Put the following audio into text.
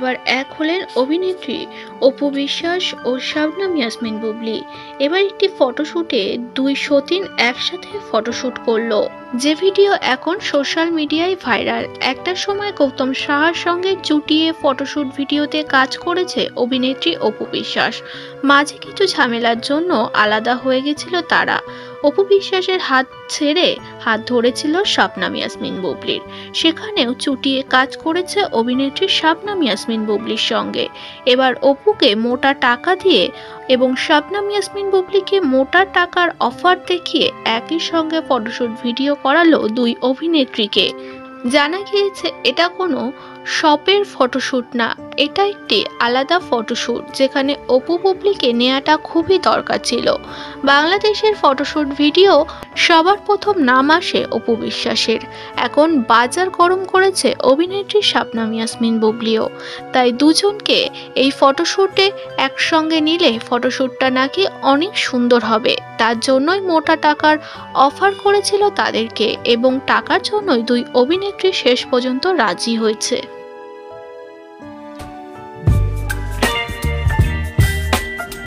এবার এক হলেন অভিনেত্রী অপু বিশ্বাস ও শবনম ইয়াসমিন বুবলি। এবার একটি ফটোশুটে দুই সতীন একসাথে ফটোশুট করলো, যে ভিডিও এখন সোশ্যাল মিডিয়ায় ভাইরাল। একটা সময় গৌতম সাহার সঙ্গে জুটিয়ে ফটোশুট ভিডিওতে কাজ করেছে অভিনেত্রী অপু বিশ্বাস। মাঝে কিছু ঝামেলার জন্য আলাদা হয়ে গেছিল তারা। অপু বিশ্বাসের হাত ছেড়ে হাত ধরেছিল শবনম ইয়াসমিন বুবলির। সেখানেও চুটিয়ে কাজ করেছে অভিনেত্রী শবনম ইয়াসমিন বুবলির সঙ্গে। এবার অপুকে মোটা টাকা দিয়ে এবং শবনম ইয়াসমিন বুবলিকে মোটা টাকার অফার দেখিয়ে একই সঙ্গে ফটোশুট ভিডিও করালো দুই অভিনেত্রীকে। জানা গিয়েছে এটা কোনো শপের ফটোশুট না, এটা একটি আলাদা ফটোশুট যেখানে অপু বুবলিকে নেওয়াটা খুবই দরকার ছিল। বাংলাদেশের ফটোশুট ভিডিও সবার প্রথম নাম আসে অপু বিশ্বাসের। এখন বাজার গরম করেছে অভিনেত্রী শবনম ইয়াসমিন বুবলিও। তাই দুজনকে এই ফটোশুটে একসঙ্গে নিলে ফটোশুটটা নাকি অনেক সুন্দর হবে, তার জন্যই মোটা টাকার অফার করেছিল তাদেরকে এবং টাকার জন্যই দুই অভিনেত্রী শেষ পর্যন্ত রাজি হয়েছে।